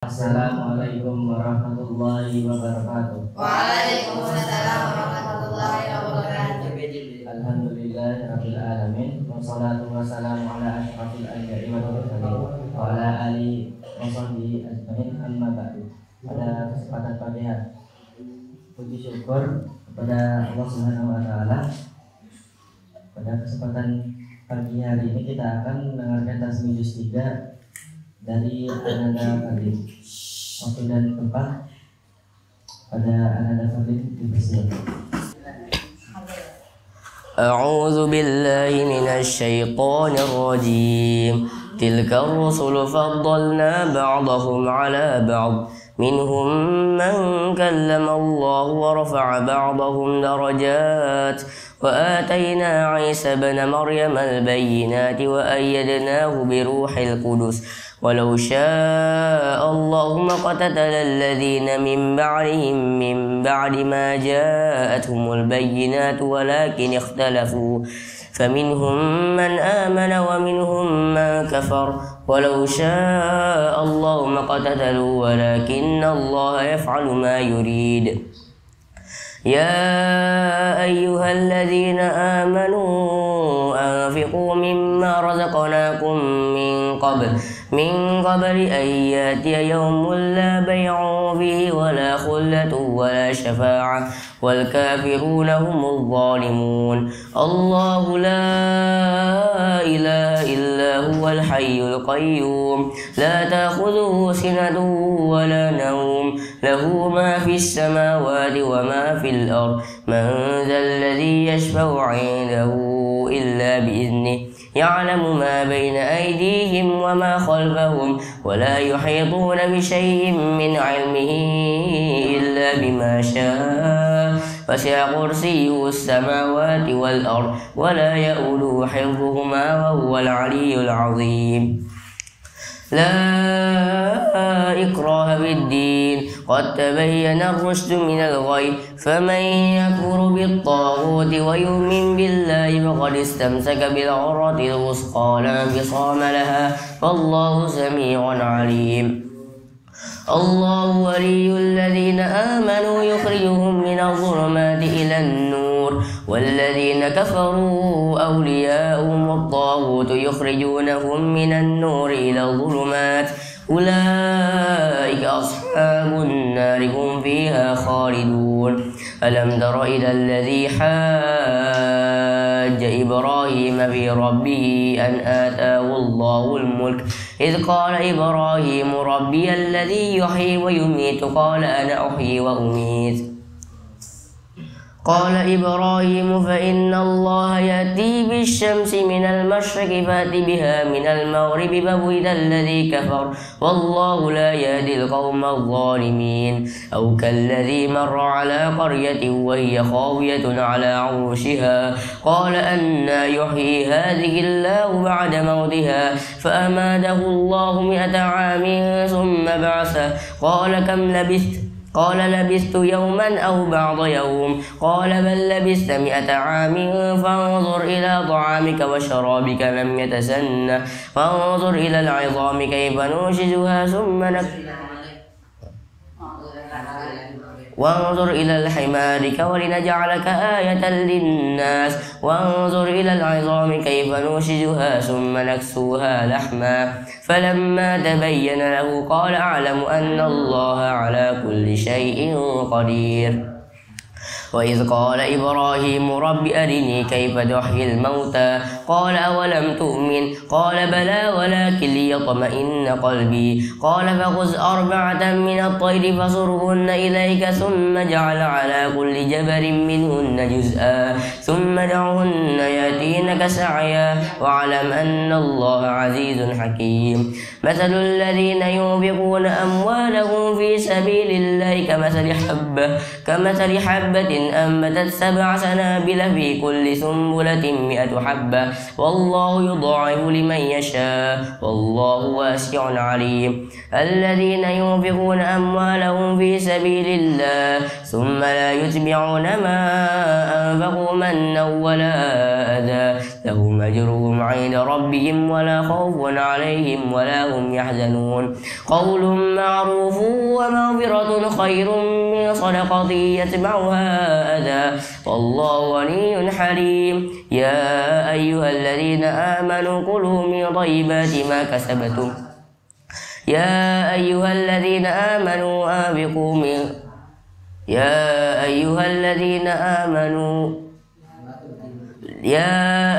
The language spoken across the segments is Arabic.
Assalamualaikum warahmatullahi wabarakatuh. Waalaikumsalam warahmatullahi wabarakatuh. Alhamdulillahirabbil alamin. Wassalatu wassalamu ala asyrafil anbiya'i wal mursalin wa ala alihi wa sahbihi ajmain, amma ba'du. Pada kesempatan pagi hari, puji syukur kepada Allah Subhanahu wa taala. Pada kesempatan pagi hari ini kita akan mendengarkan tasbih juz 3 dari Ananda Fadil. Waktu dan tempat pada Ananda Fadil dipersilakan. أعوذ بالله من الشيطان الرجيم تلك الرسل فضلنا بعضهم على بعض منهم من كلم الله ورفع بعضهم درجات وآتينا عيسى ابن مريم البينات وأيدناه بروح القدس ولو شاء الله ما اقتتل الذين من بعدهم من بعد ما جاءتهم البينات ولكن اختلفوا فمنهم من آمن ومنهم من كفر ولو شاء الله ما اقتتلوا ولكن الله يفعل ما يريد يا أيها الذين آمنوا أنفقوا مما رزقناكم من قبل أن يأتي يوم لا بيع فيه ولا خلة ولا شفاعة والكافرون هم الظالمون الله لا إله إلا هو الحي القيوم لا تأخذه سنة ولا نوم له ما في السماوات وما في الأرض من ذا الذي يشفع عنده إلا بإذنه يعلم ما بين أيديهم وما خلفهم ولا يحيطون بشيء من علمه إلا بما شاء وسع كرسيه السماوات والأرض ولا يؤوده حفظهما وهو العلي العظيم لا إكراه بالدين قد تبين الرشد من الغي فمن يكفر بالطاغوت ويؤمن بالله فقد استمسك بالعروة الوثقى لا انفصام لها والله سميع عليم الله ولي الذين آمنوا يخرجهم من الظلمات إلى النور والذين كفروا أولياؤهم الطاغوت يخرجونهم من النور إلى الظلمات أولئك أصحاب النار هم فيها خالدون ألم تر إلى الذي حاج إبراهيم في ربه أن آتاه الله الملك إذ قال إبراهيم ربي الذي يحيي ويميت قال أنا أحيي وأميت قال إبراهيم فإن الله يأتي بالشمس من المشرق فأت بها من المغرب فبهت الذي كفر والله لا يهدي القوم الظالمين أو كالذي مر على قرية وهي خاوية على عروشها قال أنى يحيي هذه الله بعد موتها فأماته الله 100 عام ثم بعثه قال كم لبثت قال لبثت يوما أو بعض يوم قال بل لبثت 100 عام فانظر إلى طعامك وشرابك لم يتسنه فانظر إلى العظام كيف ننشزها ثم وانظر إلى الحمار ولنجعلك آية للناس وانظر إلى العظام كيف ننشزها ثم نكسوها لحما فلما تبين له قال أعلم أن الله على كل شيء قدير وإذ قال إبراهيم رب أرني كيف تحيي الموتى قال أولم تؤمن قال بلى ولكن ليطمئن قلبي قال فخذ 4 من الطير فصرهن إليك ثم اجعل على كل جبل منهن جزءا ثم دعهن يأتينك سعيا واعلم أن الله عزيز حكيم مثل الذين ينفقون أموالهم في سبيل الله كمثل حبة أنبتت 7 سنابل في كل سنبلة 100 حبة والله يضاعف لمن يشاء والله واسع عليم الذين ينفقون أموالهم في سبيل الله ثم لا يتبعون ما أنفقوا منا ولا أذى لهم أجرهم عند ربهم ولا خوف عليهم ولا هم يحزنون قول معروف ومغفرة خير من صدقة يتبعها أذى والله غني حليم يا أيها الذين آمنوا كلوا من طيبات ما كسبتم يا أيها الذين آمنوا أنفقوا من يا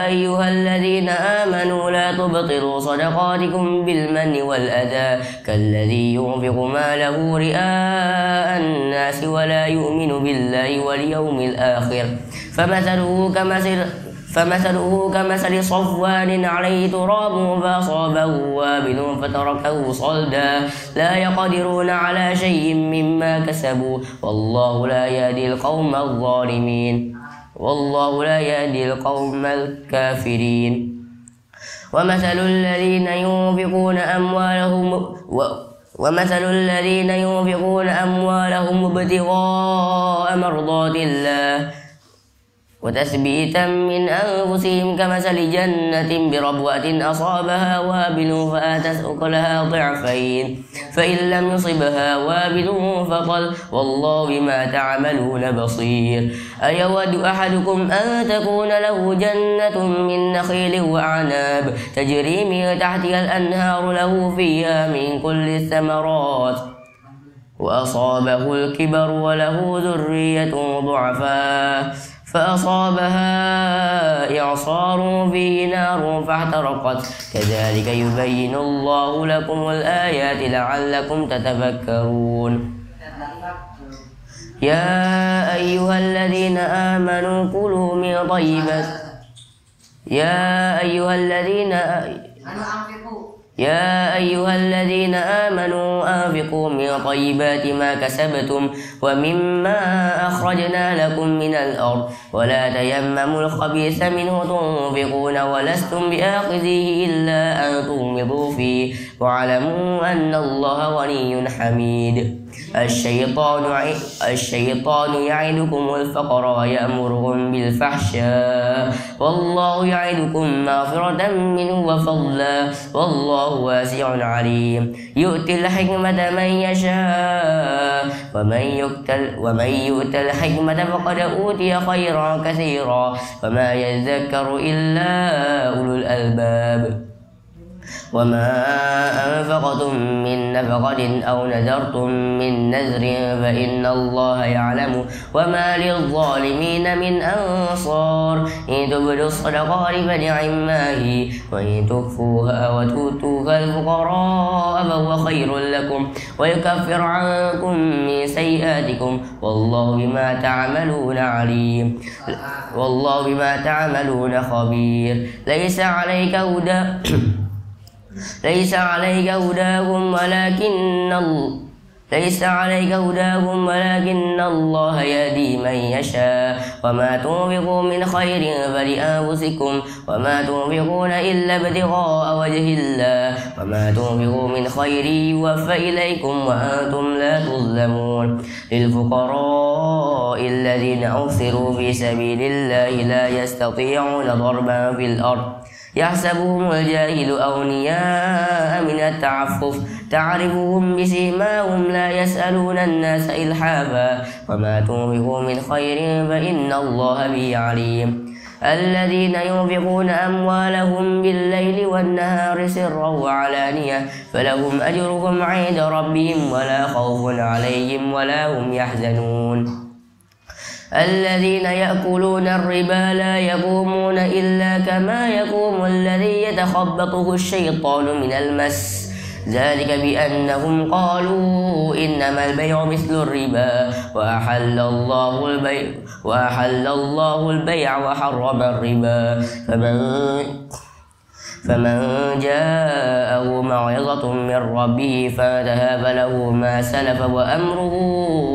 أيها الذين آمنوا لا تبطلوا صدقاتكم بالمن والأذى كالذي ينفق ماله رئاء الناس ولا يؤمن بالله واليوم الآخر فمثله كمثل صفوان عليه تراب فأصابه وابل فتركه صلدا لا يقدرون على شيء مما كسبوا والله لا يهدي القوم الظالمين والله لا يهدي القوم الكافرين ومثل الذين ينفقون أموالهم ابتغاء مرضات الله وتثبيتا من أنفسهم كمثل جنة بربوة أصابها وابل فآتت أكلها ضعفين فإن لم يصبها وابل فطل والله بما تعملون بصير أيود أحدكم أن تكون له جنة من نخيل وأعناب تجري من تحتها الأنهار له فيها من كل الثمرات وأصابه الكبر وله ذرية ضعفاء فأصابها إعصار فيه نار فاحترقت كذلك يبين الله لكم الآيات لعلكم تتفكرون يا أيها الذين آمنوا كلوا من طيبات يا أيها الذين آمنوا أنفقوا من طيبات ما كسبتم ومما أخرجنا لكم من الأرض ولا تيمموا الخبيث منه تنفقون ولستم بآخذيه إلا أن تغمضوا فيه واعلموا أن الله غني حميد الشيطان يعدكم الفقر ويأمركم بالفحشاء والله يعدكم مغفرة منه وفضلا والله واسع عليم يؤتي الحكمة من يشاء ومن يؤت الحكمة فقد أوتي خيرا كثيرا وما يذكر إلا أولو الألباب وما أنفقتم من نفقة أو نذرتم من نذر فإن الله يعلم وما للظالمين من أنصار إن تبدوا الصدقات فنعما هي وإن تخفوها وتؤتوها الفقراء فهو خير لكم ويكفر عنكم من سيئاتكم والله بما تعملون عليم والله بما تعملون خبير ليس عليك هداهم ولكن الله يهدي من يشاء وما تنفقوا من خير فلأنفسكم وما تنفقون إلا ابتغاء وجه الله وما تنفقوا من خير يوفى إليكم وأنتم لا تظلمون للفقراء الذين أحصروا في سبيل الله لا يستطيعون ضربا في الأرض يحسبهم الجاهل أغنياء من التعفف تعرفهم بسيماهم لا يسألون الناس إلحافا وما تنفقوا من خير فإن الله به عليم الذين ينفقون أموالهم بالليل والنهار سرا وعلانية فلهم أجرهم عند ربهم ولا خوف عليهم ولا هم يحزنون الذين يأكلون الربا لا يقومون إلا كما يقوم الذي يتخبطه الشيطان من المس ذلك بأنهم قالوا إنما البيع مثل الربا وأحل الله البيع وحرم الربا فمن جاءه موعظة من ربه فانتهى فله ما سلف وأمره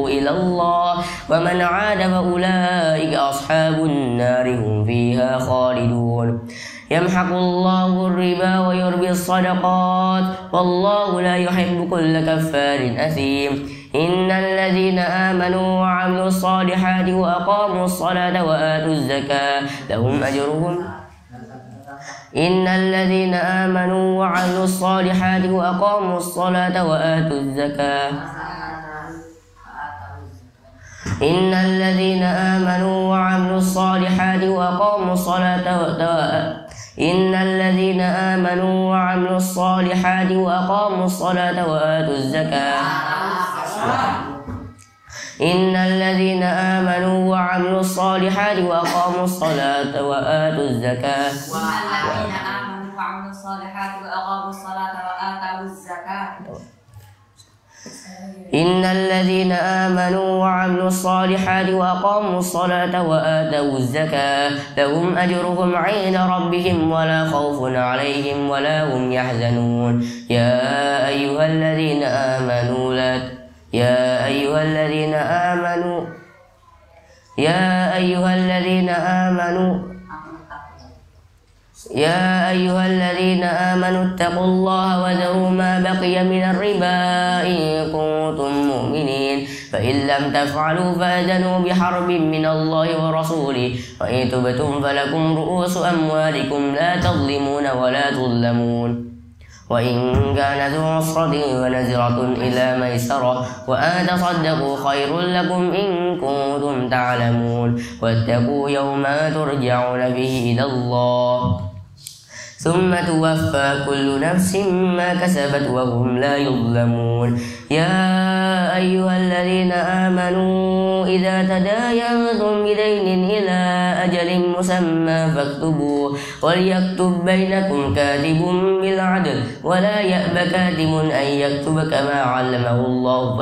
إلى الله ومن عاد فأولئك أصحاب النار هم فيها خالدون يمحق الله الربا ويربي الصدقات والله لا يحب كل كفار أثيم إن الذين آمنوا وعملوا الصالحات وأقاموا الصلاة وآتوا الزكاة لهم أجرهم إن الذين آمنوا وعملوا الصالحات وأقاموا الصلاة وآتوا الزكاة إن الذين آمنوا وعملوا الصالحات وأقاموا الصلاة إن الذين آمنوا وعملوا الصالحات وأقاموا الصلاة وآتوا الزكاة إن الذين آمنوا وعملوا الصالحات وأقاموا الصلاة وآتوا الزكاة إن الذين آمنوا وعملوا الصالحات وأقاموا الصلاة وآتوا الزكاة لهم أجرهم عند ربهم ولا خوف عليهم ولا هم يحزنون يا أيها الذين آمنوا يا أيها الذين آمنوا اتقوا الله وذروا ما بقي من الربا إن كنتم مؤمنين فإن لم تفعلوا فأذنوا بحرب من الله ورسوله وإن تبتم فلكم رؤوس أموالكم لا تظلمون ولا تظلمون وإن كان ذو عسرة ونزرة إلى ميسرة وأن تصدقوا خير لكم إن كنتم تعلمون واتقوا يوما ترجعون فيه إلى الله ثم توفى كل نفس ما كسبت وهم لا يظلمون يا أيها الذين آمنوا إذا تداينتم بدين إلى أجل مسمى فاكتبوه وليكتب بينكم كاتب بالعدل ولا يأب كاتب أن يكتب كما علمه الله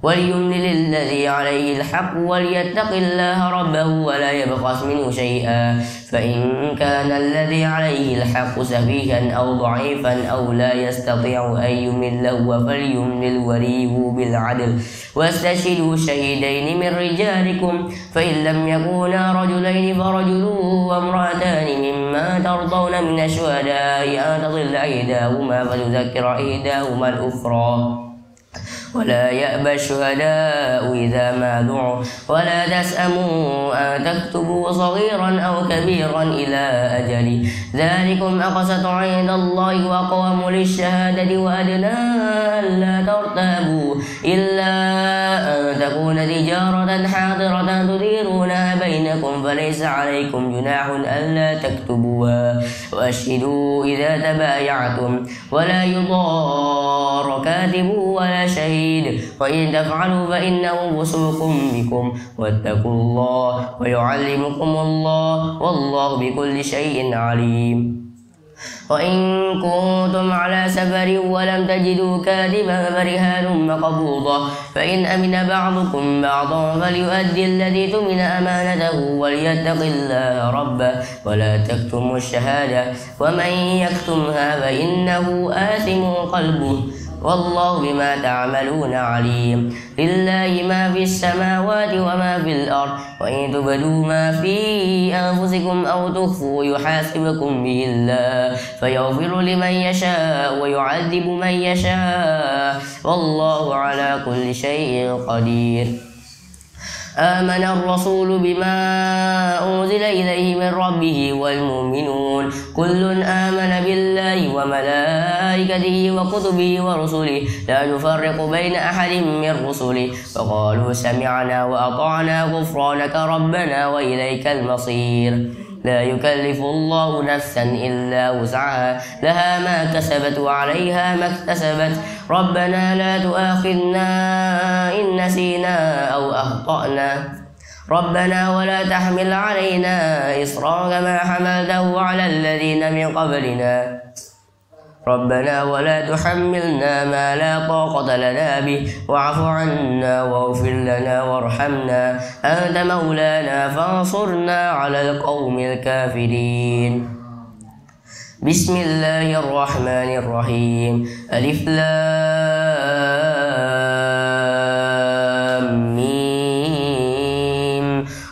وليملل الذي عليه الحق وليتق الله ربه ولا يبخس منه شيئا فإن كان الذي عليه الحق سفيها أو ضعيفا أو لا يستطيع أن يمل هو فليملل وليه بالعدل واستشهدوا شهيدين من رجالكم فإن لم يكونا رجلين فرجل وامرأتان مما ترضون من الشهداء أن تضل إحداهما فتذكر إحداهما الأخرى ولا يأبى الشهداء إذا ما دعوا ولا تسأموا أن تكتبوا صغيرا أو كبيرا إلى أجله ذلكم أقسط عند الله وأقوم للشهادة وأدنى ألا ترتابوا إلا أن تكون تجارة حاضرة تديرونها بينكم فليس عليكم جناح ألا تكتبوها وأشهدوا إذا تبايعتم ولا يضار كاتب ولا شهيد وإن تفعلوا فإنه فسوق بكم واتقوا الله ويعلمكم الله والله بكل شيء عليم وإن كنتم على سفر ولم تجدوا كاتبا فرهان مقبوضة فإن أمن بعضكم بعضا فليؤدي الذي تؤمن أمانته وليتق الله ربه ولا تكتموا الشهادة ومن يكتمها فإنه آثم قلبه والله بما تعملون عليم لله ما في السماوات وما في الأرض وإن تبدوا ما في أنفسكم أو تخفوا يحاسبكم به الله فيغفر لمن يشاء ويعذب من يشاء والله على كل شيء قدير آمن الرسول بما أنزل إليه من ربه والمؤمنون كل آمن بالله وملائكته وكتبه ورسله لا نفرق بين أحد من رسله وقالوا سمعنا وأطعنا غفرانك ربنا وإليك المصير لا يكلف الله نفسا إلا وسعها لها ما كسبت وعليها ما اكتسبت ربنا لا تؤاخذنا إن نسينا أو أخطأنا ربنا ولا تحمل علينا إصرا كما حملته على الذين من قبلنا ربنا ولا تحملنا ما لا طاقة لنا به واعف عنا واغفر لنا وارحمنا أنت مولانا فانصرنا على القوم الكافرين بسم الله الرحمن الرحيم ألف لام ميم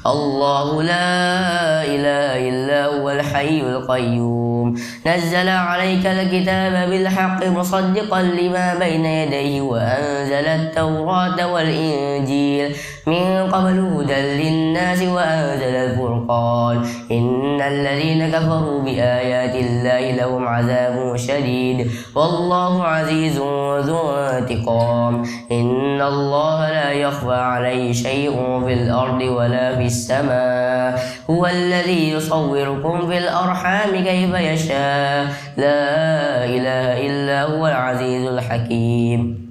الله لا إله إلا هو الحي القيوم نزل عليك الكتاب بالحق مصدقا لما بين يديه وأنزل التوراة والإنجيل من قبل هدى للناس وأنزل الفرقان إن الذين كفروا بآيات الله لهم عذاب شديد والله عزيز ذو انتقام إن الله لا يخفى عليه شيء في الأرض ولا في السماء هو الذي يصوركم في الأرحام كيف يشاء لا إله إلا هو العزيز الحكيم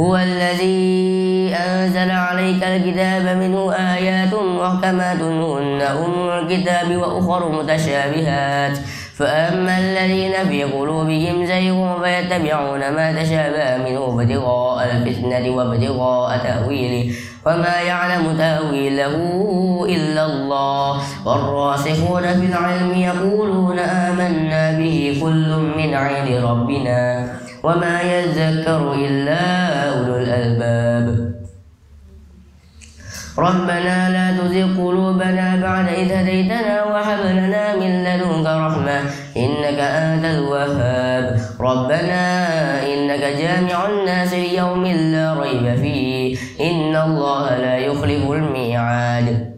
هو الذي أنزل عليك الكتاب منه آيات محكمات هن أم الكتاب وأخر متشابهات فأما الذين في قلوبهم زيغ فيتبعون ما تشابه منه ابتغاء الفتنة وابتغاء تأويله وما يعلم تأويله إلا الله والراسخون في العلم يقولون آمنا به كل من عند ربنا وما يذكر إلا أولو الألباب ربنا لا تزغ قلوبنا بعد إذ هديتنا وهب لنا من لدنك رحمة إنك أنت الوهاب ربنا إنك جامع الناس ليوم لا ريب فيه إن الله لا يخلف الميعاد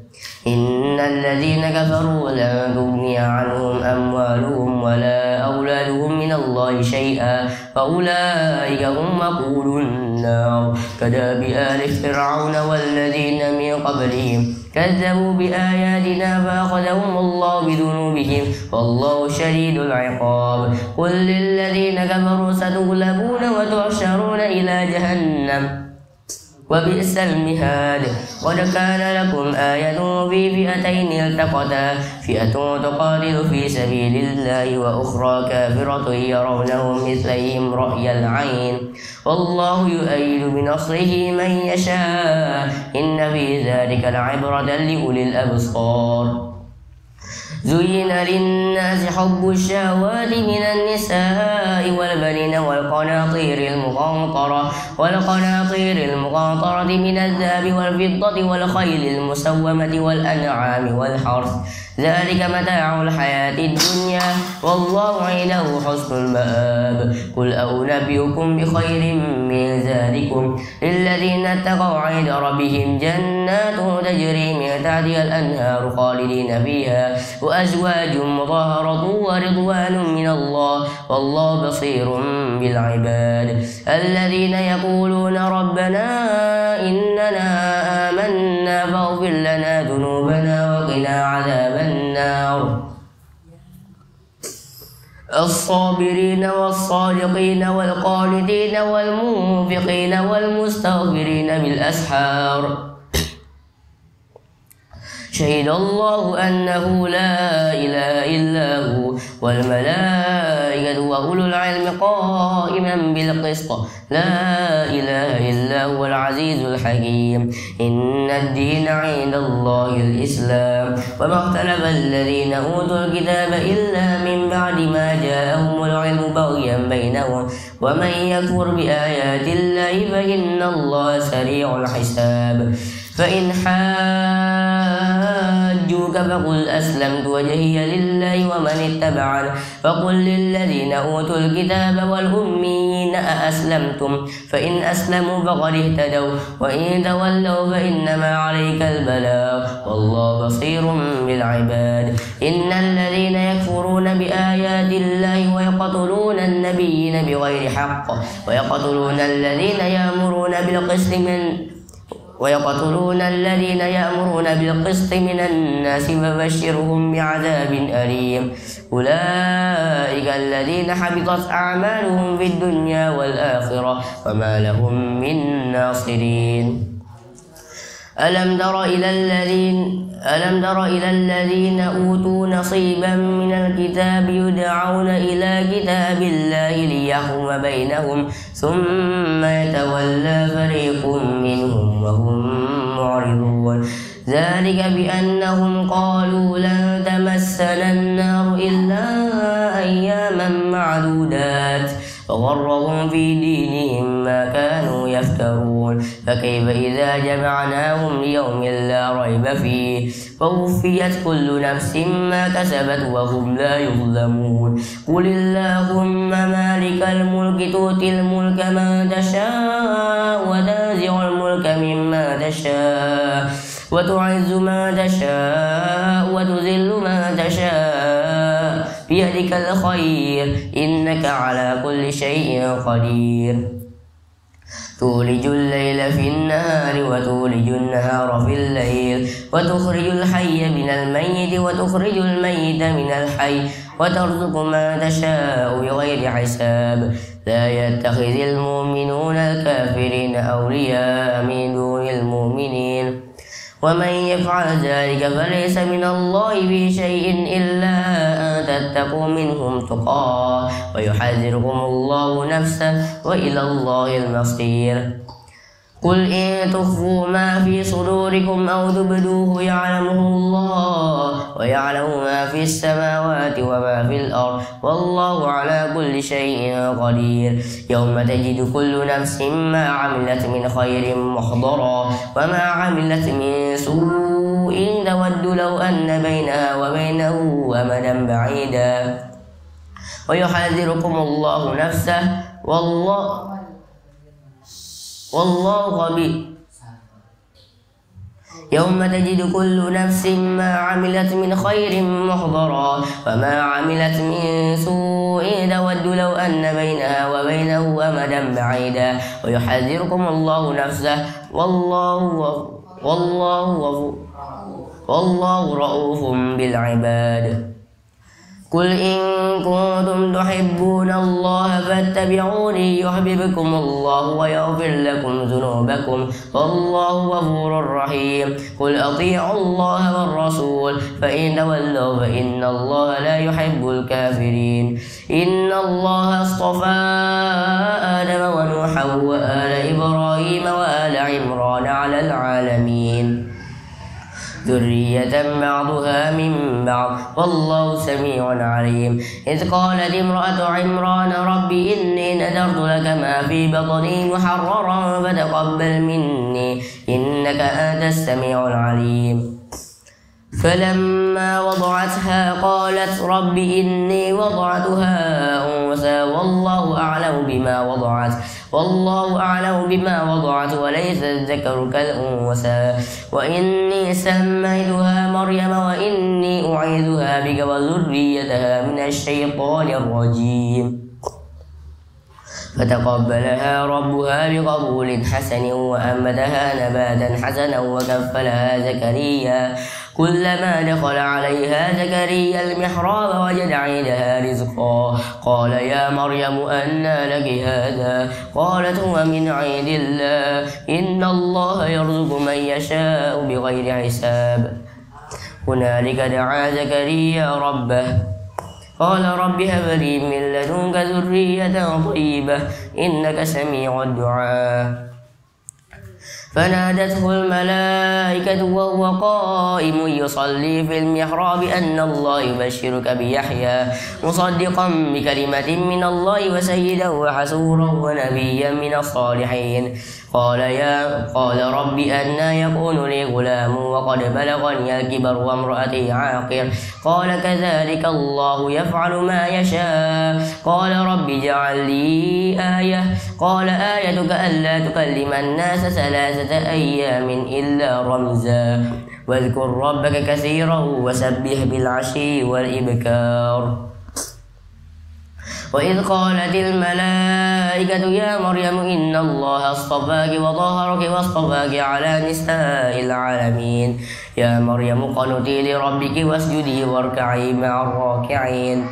إن الذين كفروا لن تغني عنهم أموالهم ولا أولادهم من الله شيئا فأولئك هم وقود النار كداب آل فرعون والذين من قبلهم كذبوا بآياتنا فأخذهم الله بذنوبهم والله شديد العقاب قل للذين كفروا ستغلبون وتحشرون إلى جهنم وبئس المهاد قد كان لكم آية في فئتين التقتا فئة تقاتل في سبيل الله وأخرى كافرة يرونهم مثليهم رأي العين والله يؤيد بنصره من يشاء إن في ذلك لعبرة لأولي الأبصار زين للناس حب الشهوات من النساء والبنين والقناطير المقنطرة من الذهب والفضة والخيل المسومة والأنعام والحرث ذلك متاع الحياة الدنيا والله عنده حسن المآب قل أنبئكم بخير من ذلكم للذين اتقوا عند ربهم جنات تجري من تحتها الأنهار خالدين فيها وأزواج مطهرة ورضوان من الله والله بصير بالعباد الذين يقولون ربنا إننا آمنا فاغفر لنا ذنوبنا وقنا عذاب النار الصابرين والصادقين والقانتين والمنفقين والمستغفرين بالأسحار شهد الله أنه لا إله إلا هو والملائكة وأولو العلم قائما بالقسط لا إله إلا هو العزيز الحكيم إن الدين عند الله الإسلام وما اختلف الذين أوتوا الكتاب إلا من بعد ما جاءهم العلم بغيا بينهم ومن يكفر بآيات الله فإن الله سريع الحساب فإن حاجوك فقل أسلمت وجهي لله ومن اتبعني فقل للذين أوتوا الكتاب والأميين أأسلمتم فإن أسلموا فقد اهتدوا وإن تولوا فإنما عليك البلاغ والله بصير بالعباد إن الذين يكفرون بآيات الله ويقتلون النبيين بغير حق ويقتلون الذين يأمرون بالقسط من الناس فبشرهم بعذاب أليم أولئك الذين حبطت أعمالهم في الدنيا والآخرة وما لهم من ناصرين ألم تر إلى الذين أوتوا نصيبا من الكتاب يدعون إلى كتاب الله ليحكم بينهم ثم يتولى فريق منهم وهم معرضون ذلك بأنهم قالوا لن تمسنا النار إلا أياما معدودات وغرهم في دينهم ما كانوا يفترون فكيف إذا جمعناهم ليوم لا ريب فيه ووفيت كل نفس ما كسبت وهم لا يظلمون قل اللهم مالك الملك تؤتي الملك من تشاء وتنزع الملك ممن تشاء وتعز من تشاء وتذل من تشاء بيدك الخير إنك على كل شيء قدير تولج الليل في النهار وتولج النهار في الليل وتخرج الحي من الميت وتخرج الميت من الحي وترزق من تشاء بغير حساب لا يتخذ المؤمنون الكافرين أولياء من دون المؤمنين ومن يفعل ذلك فليس من الله في شيء إلا أن تتقوا منهم تقاه ويحذركم الله نفسه وإلى الله المصير قل إن تخفوا ما في صدوركم أو تبدوه يعلمه الله ويعلم ما في السماوات وما في الأرض والله على كل شيء قدير يوم تجد كل نفس ما عملت من خير محضرا وما عملت من سوء تود لو أن بينها وبينه أمدا بعيدا ويحذركم الله نفسه والله خبير يوم تجد كل نفس ما عملت من خير محضرا وما عملت من سوء تود لو أن بينها وبينه أمدا بعيدا ويحذركم الله نفسه والله رؤوف بالعباد قل إن كنتم تحبون الله فاتبعوني يحببكم الله ويغفر لكم ذنوبكم والله غفور رحيم قل أطيعوا الله والرسول فإن تولوا فإن الله لا يحب الكافرين إن الله اصطفى آدم ونوحا وآل إبراهيم وآل عمران على العالمين ذرية بعضها من بعض والله سميع عليم إذ قالت امرأة عمران رب إني نذرت لك ما في بطني محررا فتقبل مني إنك أنت السميع العليم فلما وضعتها قالت رب إني وضعتها أنثى والله أعلم بما وضعت وليس الذكر كالأنثى وإني سميتها مريم وإني أعيذها بك وذريتها من الشيطان الرجيم فتقبلها ربها بقبول حسن وأنبتها نباتا حسنا وكفلها زكريا كلما دخل عليها زكريا المحراب وجد عندها رزقا قال يا مريم أنى لك هذا قالت هو من عند الله إن الله يرزق من يشاء بغير حساب هنالك دعا زكريا ربه قال رب هب لي من لدنك ذرية طيبة إنك سميع الدعاء فنادته الملائكة وهو قائم يصلي في المحراب أن الله يبشرك بيحيى مصدقا بكلمة من الله وسيدا وحسورا ونبيا من الصالحين قال رب أنى يكون لي غلام وقد بلغني الكبر وامرأتي عاقر قال كذلك الله يفعل ما يشاء قال رب اجعل لي آية قال آيتك ألا تكلم الناس 3 أيام إلا رمزا واذكر ربك كثيرا وسبح بالعشي والإبكار وإذ قالت الملائكة يا مريم إن الله اصطفاك وطهرك واصطفاك على نساء العالمين يا مريم اقنتي لربك واسجدي واركعي مع الراكعين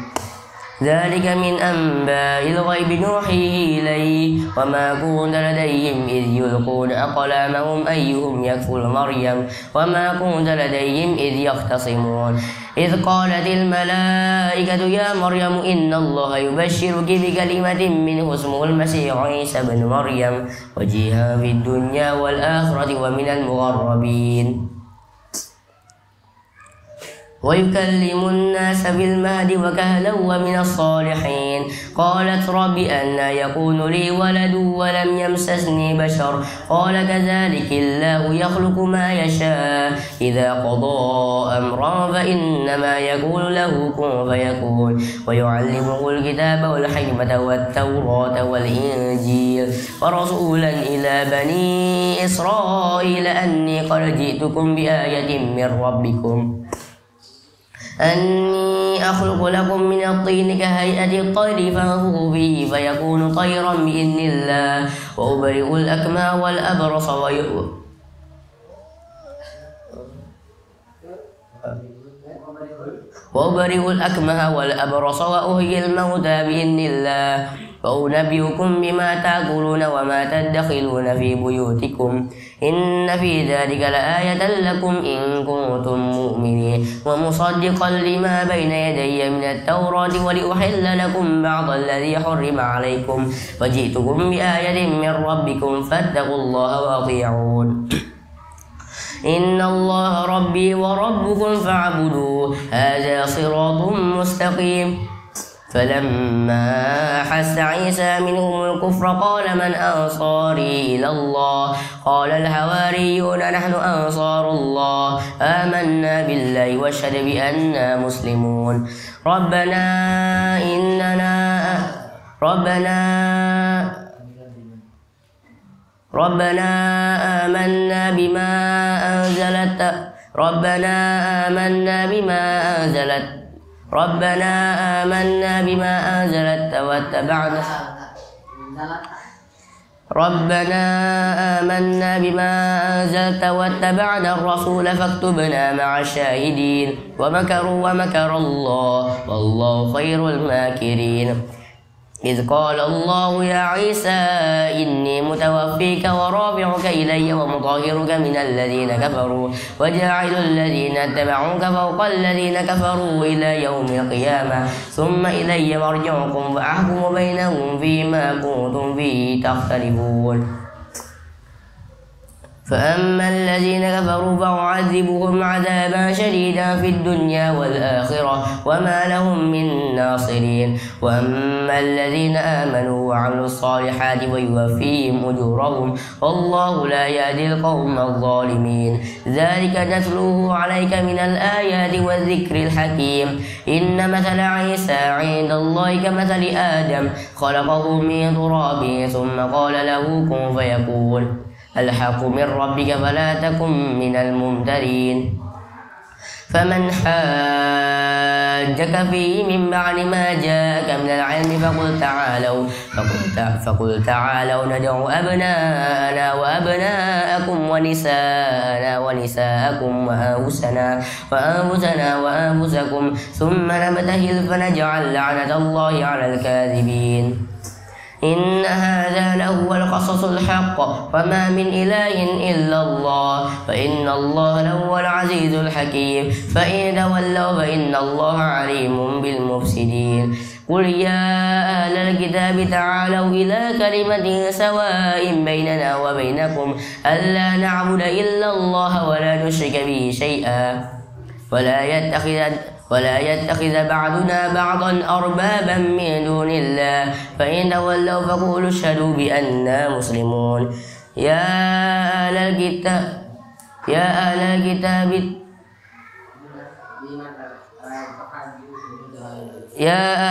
ذلك من أنباء الغيب نوحيه إليه وما كنت لديهم إذ يلقون أقلامهم أيهم يكفل مريم وما كنت لديهم إذ يختصمون إذ قالت الملائكة يا مريم إن الله يبشرك بكلمة منه اسمه المسيح عيسى بن مريم وجيها في الدنيا والآخرة ومن المقربين ويكلم الناس بالمهد وكهلا ومن الصالحين. قالت رب أنى يكون لي ولد ولم يمسسني بشر قال كذلك الله يخلق ما يشاء إذا قضى أمرا فإنما يقول له كن فيكون. ويعلمه الكتاب والحكمة والتوراة والإنجيل ورسولا إلى بني إسرائيل أني قد جئتكم بآية من ربكم أني أخلق لكم من الطين كهيئة الطير فانفخوا فيه فيكون طيرا بإذن الله. وأبرئ الأكمى والأبرص وأحيي الموتى بإذن الله. وأنبئكم بما تأكلون وما تدخرون في بيوتكم إن في ذلك لآية لكم إن كنتم مؤمنين. ومصدقا لما بين يدي من التوراة ولأحل لكم بعض الذي حرم عليكم وجئتكم بآية من ربكم فاتقوا الله وأطيعون. إن الله ربي وربكم فاعبدوه هذا صراط مستقيم. فلما أحس عيسى منهم الكفر قال من أنصاري إلى الله قال الحواريون نحن أنصار الله آمنا بالله واشهد بأننا مسلمون. ربنا آمنا بما أنزلت واتبعنا الرسول فاكتبنا مع الشاهدين. ومكروا ومكر الله والله خير الماكرين. إذ قال الله يا عيسى إني متوفيك ورافعك إلي ومطهرك من الذين كفروا وجاعل الذين اتبعوك فوق الذين كفروا إلى يوم القيامة ثم إلي مرجعكم فأحكم بينهم فيما كنتم فيه تختلفون. فأما الذين كفروا فأعذبهم عذابا شديدا في الدنيا والآخرة وما لهم من ناصرين. وأما الذين آمنوا وعملوا الصالحات فيوفيهم أجورهم والله لا يهدي القوم الظالمين. ذلك نتلوه عليك من الآيات والذكر الحكيم. إن مثل عيسى عند الله كمثل آدم خلقه من تراب ثم قال له كن فيكون. الحق من ربك فلا تكن من الممترين. فمن حاجك فيه من بعد ما جاءك من العلم فقل تعالوا ندعو أبناءنا وأبناءكم ونساءنا ونساءكم وأنفسنا وأنفسكم ثم نبتهل فنجعل لعنة الله على الكاذبين. إن هذا لهو القصص الحق وما من إله إلا الله فإن الله لهو العزيز الحكيم. فإن تولوا فإن الله عليم بالمفسدين. قل يا أهل الكتاب تعالوا إلى كلمة سواء بيننا وبينكم ألا نعبد إلا الله ولا نشرك به شيئا ولا يتخذ بعضنا بعضا أربابا من دون الله فإن تولوا فقولوا اشهدوا بأننا مسلمون. يا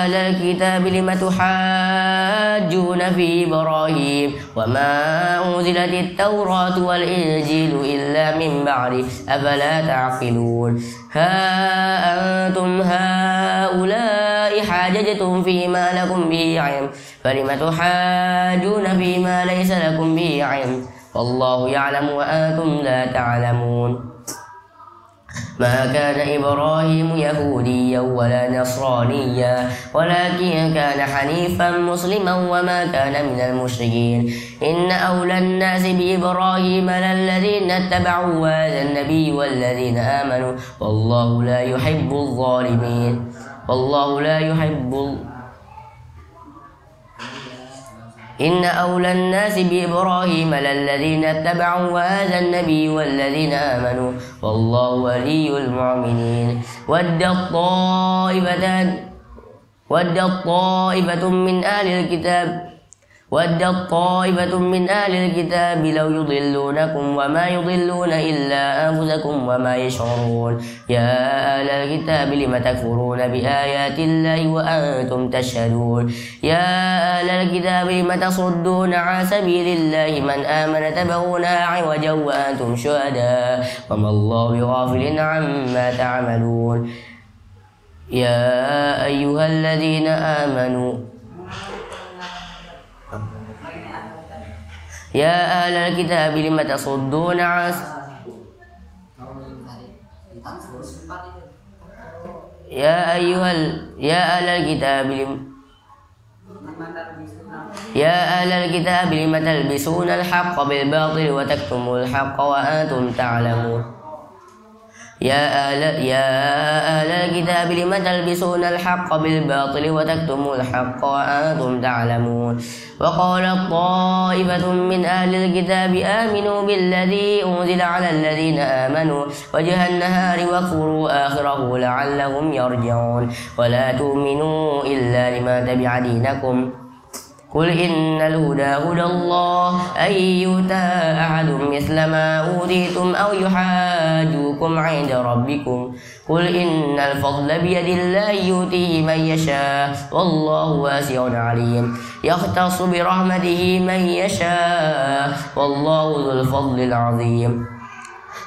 أهل الكتاب لم تحاجون في إبراهيم وما أنزلت التوراة والإنجيل إلا من بعده أفلا تعقلون. ها أنتم هؤلاء حاججتم فيما لكم به علم فلم تحاجون فيما ليس لكم به علم والله يعلم وأنتم لا تعلمون. ما كان إبراهيم يهوديا ولا نصرانيا ولكن كان حنيفا مسلما وما كان من المشركين. إن أولى الناس بإبراهيم للذين اتبعوا هذا النبي والذين آمنوا والله لا يحب الظالمين. إن أولى الناس بإبراهيم للذين اتبعوا وهذا النبي والذين آمنوا والله ولي المؤمنين. ودت طائفة من أهل الكتاب لو يضلونكم وما يضلون إلا أنفسكم وما يشعرون. يا أهل الكتاب لم تكفرون بآيات الله وأنتم تشهدون. يا أهل الكتاب لم تصدون عن سبيل الله من آمن تبغونها عوجا وأنتم شهداء وما الله بغافل عما تعملون. يا أيها الذين آمنوا يا أهل الكتاب لم تصدون عن يا أهل الكتاب لم تلبسون الحق بالباطل وتكتمون الحق وأنتم تعلمون. يا أهل الكتاب لم تلبسون الحق بالباطل وتكتمون الحق وأنتم تعلمون. وقالت طائفة من أهل الكتاب آمنوا بالذي أنزل على الذين آمنوا وجه النهار واكفروا آخره لعلهم يرجعون. ولا تؤمنوا إلا لمن تبع دينكم قل إن الهدى هدى الله أن يؤتى أحد مثل ما أوتيتم أو يحاجوكم عند ربكم قل إن الفضل بيد الله يؤتيه من يشاء والله واسع عليم يختص برحمته من يشاء والله ذو الفضل العظيم.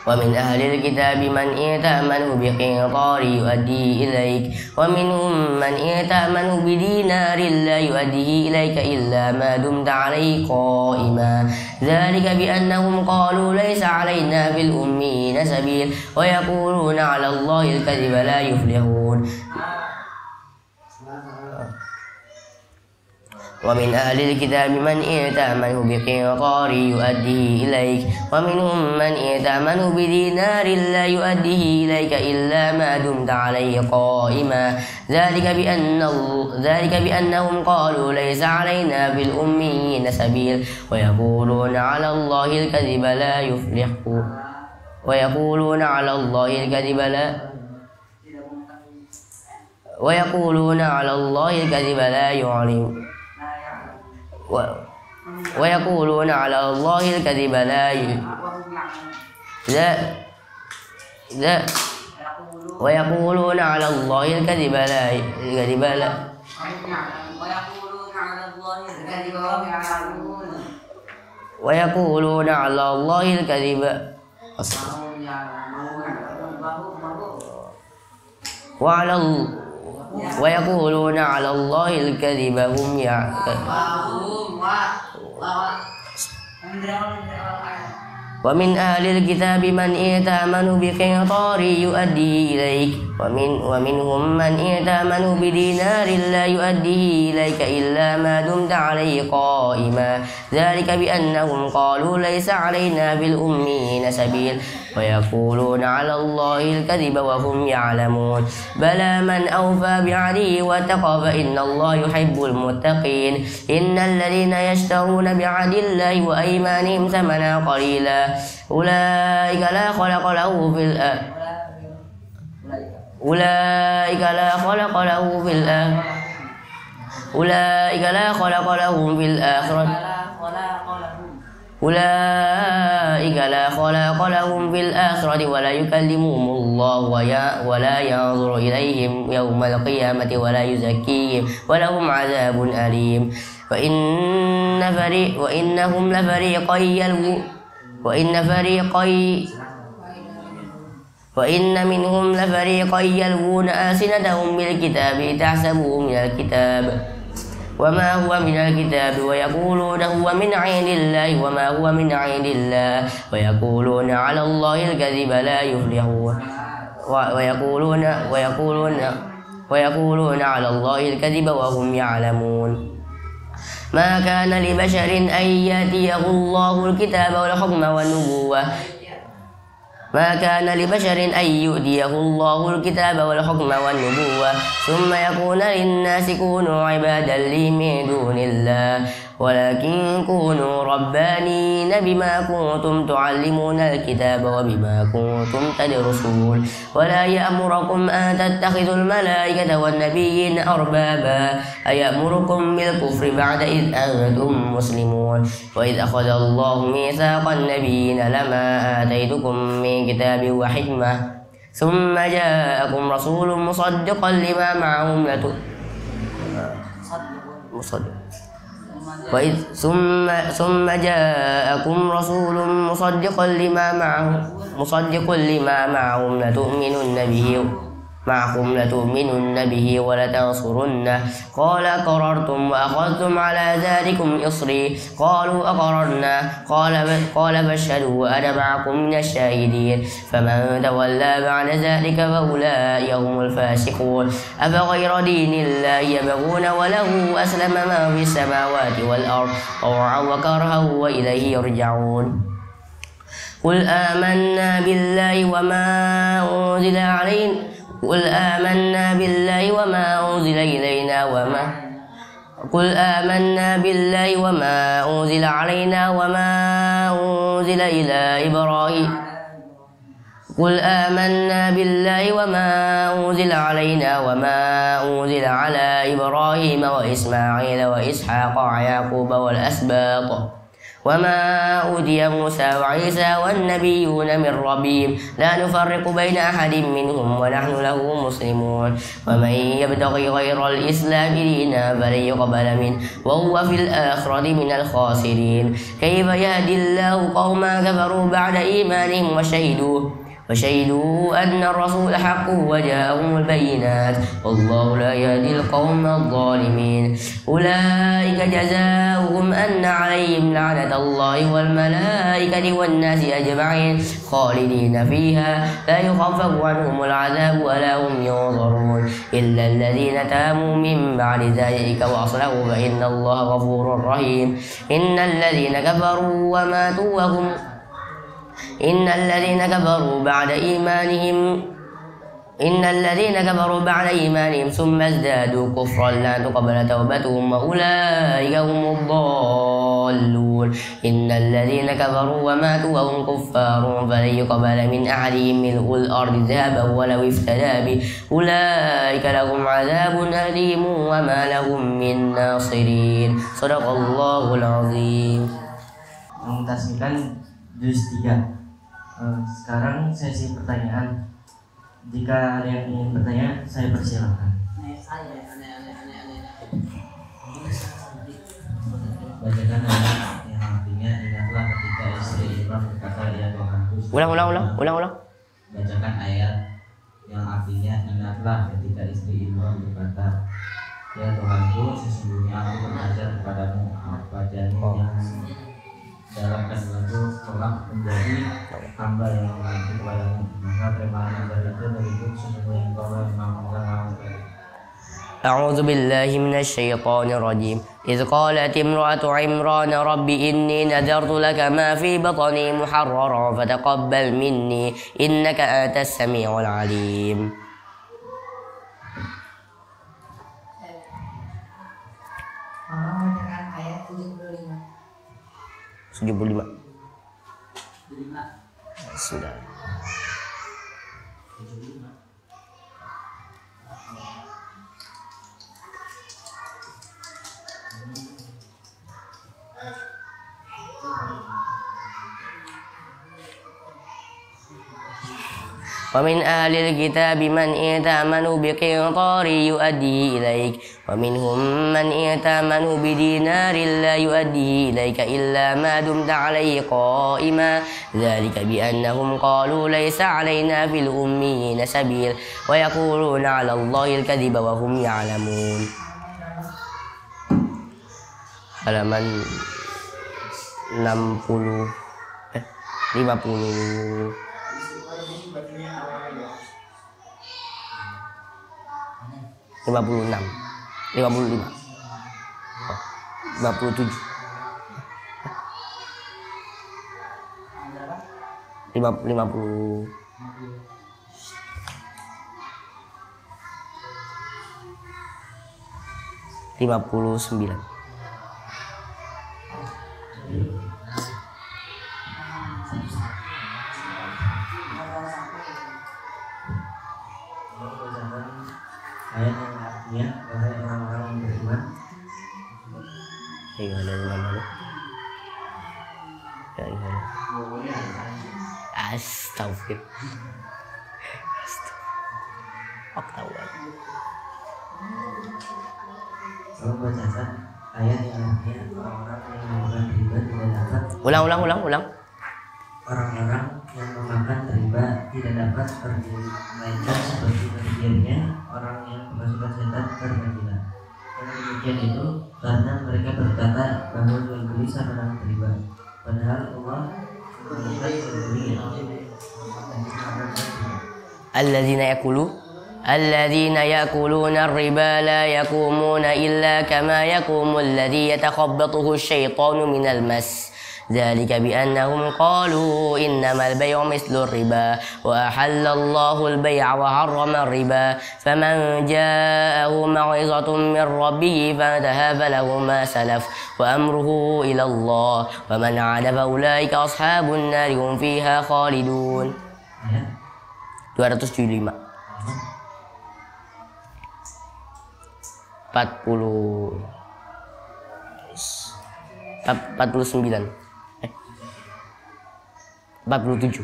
ومن أهل الكتاب من إن تأمنه بقنطار يؤديه إليك ومنهم من إن تأمنه بدينار لا يؤديه إليك إلا ما دمت عليه قائما ذلك بأنهم قالوا ليس علينا في الأميين سبيل ويقولون على الله الكذب لا يفلحون. ومن أهل الكتاب من إن تأمنه بقنطار يؤديه إليك ومنهم من إن تأمنه بدينار لا يؤديه إليك إلا ما دمت عليه قائما ذلك بأنهم قالوا ليس علينا في الأميين سبيل ويقولون على الله الكذب لا يفلحون. ويقولون على الله الكذب لا يعلم ويقولون على الله الكذب ويقولون على الله الكذب ويقولون على الله الكذب ويقولون على الله الكذب هم يعلمون. ومن أهل الكتاب من إن تأمنه بقنطار يؤديه إليك ومنهم من إن تأمنه بدينار لا يؤديه إليك إلا ما دمت عليه قائما ذلك بأنهم قالوا ليس علينا في الأميين سبيل ويقولون على الله الكذب وهم يعلمون. بلى من أوفى بعهده واتقى فإن الله يحب المتقين. إن الذين يشترون بعهد الله وأيمانهم ثمنا قليلا أولئك لا خلق له في الآخرة ولا يكلمهم الله ولا ينظر إليهم يوم القيامة ولا يزكيهم ولهم عذاب أليم. وإن منهم لفريقا يلوون ألسنتهم بالكتاب تحسبوه من الكتاب وما هو من الكتاب ويقولون هو من عند الله وما هو من عند الله ويقولون على الله الكذب لا يفلحون. ويقولون على الله الكذب وهم يعلمون. ما كان لبشر أن يأتيه الله الكتاب والحكم والنبوة ثم يقول للناس كونوا عبادا لي من دون الله ولكن كونوا ربانين بما كنتم تعلمون الكتاب وبما كنتم تدرسون ولا يأمركم أن تتخذوا الملائكة والنبيين أربابا أيأمركم بالكفر بعد إذ أنتم مسلمون وإذ أخذ الله ميثاق النبيين لما آتيتكم من كتاب وحكمة ثم جاءكم رسول مصدقا لما معهم ثم جاءكم رسول مصدق لما معهم لتؤمنن به ولتنصرنه قال أقررتم وأخذتم على ذلكم إصري قالوا أقررنا قال فاشهدوا وأنا معكم من الشاهدين فمن تولى بعد ذلك فأولئك هم الفاسقون أفغير دين الله يبغون وله أسلم من في السماوات والأرض طوعا وكرها وإليه يرجعون قل آمنا بالله وما أنزل علينا وما أنزل إلى على إبراهيم وإسماعيل وإسحاق ويعقوب والأسباط وما أوتي موسى وعيسى والنبيون من ربهم لا نفرق بين أحد منهم ونحن له مسلمون ومن يبتغي غير الإسلام دينا فلن يقبل منه وهو في الآخرة من الخاسرين كيف يهدي الله قوما كفروا بعد إيمانهم وشهدوا أن الرسول حق وجاءهم البينات والله لا يهدي القوم الظالمين أولئك جزاؤهم أن عليهم لعنة الله والملائكة والناس أجمعين خالدين فيها لا يخفف عنهم العذاب ولا هم ينظرون إلا الذين تابوا من بعد ذلك وأصلحوا فإن الله غفور رحيم إن الذين كفروا بعد إيمانهم ثم ازدادوا كفرا لا تقبل توبتهم وأولئك هم الضالون إن الذين كفروا وماتوا وهم كفار فلن يقبل من أحدهم ملء الأرض ذهبا ولو افتدى به أولئك لهم عذاب أليم وما لهم من ناصرين صدق الله العظيم. Mentasmikan juz 3. Sekarang sesi pertanyaan. Jika ada yang ingin bertanya, saya persilahkan. Bacakan ayat yang artinya ingatlah ketika istri Ibrahim berkata ya Tuhanku. Ulang. Bacakan ayat yang artinya ingatlah ketika istri Ibrahim berkata ya Tuhanku, sesungguhnya aku belajar kepadamu apa janin yang dalam kandunganku telah menjadi hamba yang mengabdi kepadamu, maka terimalah hamba itu dariku, sesungguhnya engkau yang maha. أعوذ بالله من الشيطان الرجيم إذ قالت امرأة عمران رب إني نذرت لك ما في بطني محررا فتقبل مني إنك أنت السميع العليم. Ayat 75. Sudah. ومن أهل الكتاب من إن تأمنوا بقنطار يؤديه إليك ومنهم من إن تأمنوا بدينار لا يؤديه إليك إلا ما دمت عليه قائما ذلك بأنهم قالوا ليس علينا في الأميين سبيل ويقولون على الله الكذب وهم يعلمون. Halaman 59. Astagfir. Oktawa. Kalau bacakan ayat yang artinya orang-orang yang memakan riba tidak dapat. Ulang. Orang-orang yang memakan riba tidak dapat pergi, melainkan seperti berdirinya orang yang kemasukan setan tergila. Dan demikian itu karena mereka berkata bahwa jual beli sama dengan riba. Padahal Allah memberikan jual beli yang الذين يأكلون الربا لا يقومون إلا كما يقوم الذي يتخبطه الشيطان من المس ذلك بأنهم قالوا إنما البيع مثل الربا وأحل الله البيع وحرم الربا فمن جاءه موعظة من ربه فانتهى فله ما سلف وأمره إلى الله ومن عاد فأولئك أصحاب النار هم فيها خالدون. 275 49 47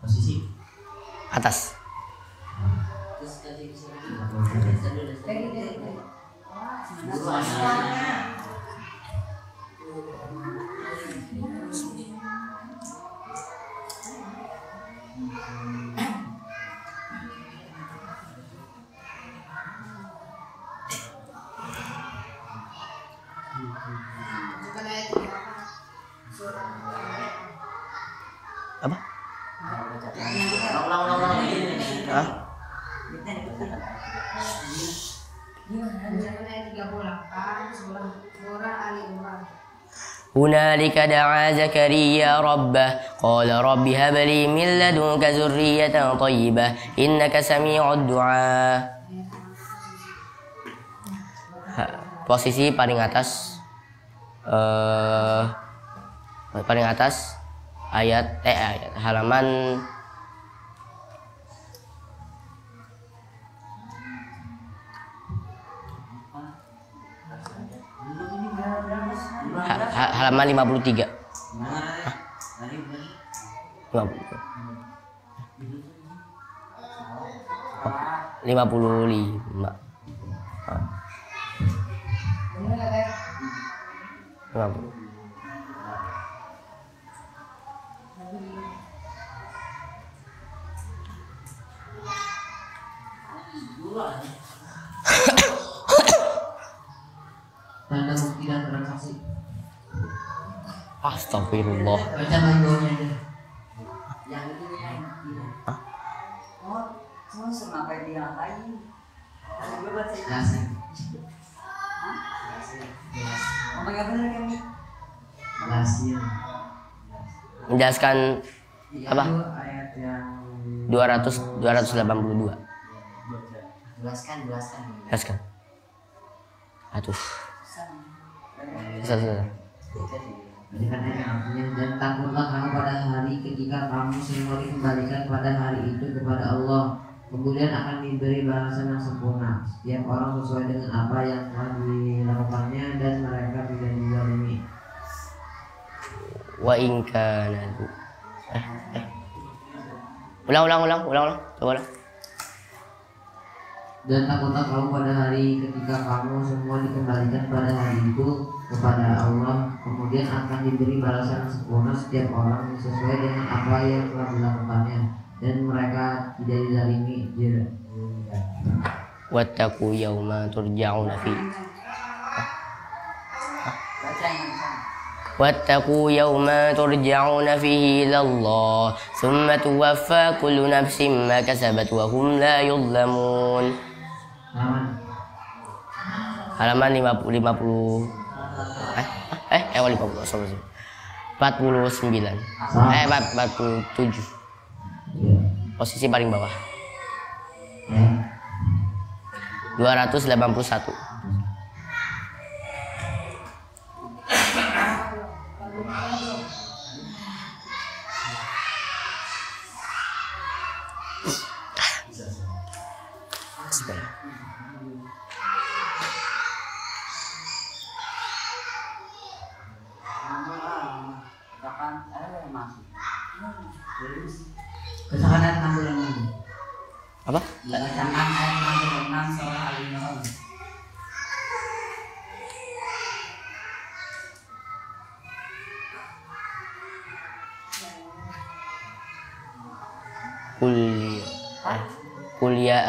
posisi atas. Apa? Hah? هنالك دعا زكريا ربه قال رب هب لي من لدنك ذرية طيبة إنك سميع الدعاء. Posisi paling atas, ayat halaman halaman 53. 55. tanda bukti dan transaksi. Astagfirullah. Baca logonya aja. Yang itu yang semua sampai diapain? Gue baca Jelasin. Ngomong apa bener kan? Jelasin. Menjelaskan apa? Ayat yang 282. Jelaskan. Aduh. Susah. Dan takutlah kamu pada hari ketika kamu semua dikembalikan pada hari itu kepada Allah, kemudian akan diberi balasan yang sempurna setiap orang sesuai dengan apa yang telah dilakukannya dan mereka tidak dizalimi. Wa in kana ulang. Coba ulang. Dan takutlah kamu pada hari ketika kamu semua dikembalikan pada hari itu kepada Allah, kemudian akan diberi balasan yang sempurna setiap orang sesuai dengan apa yang telah dilakukannya dan mereka tidak dizalimi. Wattaqu yawma turja'una fi. Wattaqu yawma turja'una fihi ila Allah, thumma tuwaffa kullu nafsin ma kasabat wa hum la yuzlamun. Halaman 50 49. Eh 47. Posisi paling bawah. 281. makan masuk. Bacakan ayat 66. Apa? Bacakan ayat 66 surah Al-Imran. Kuliah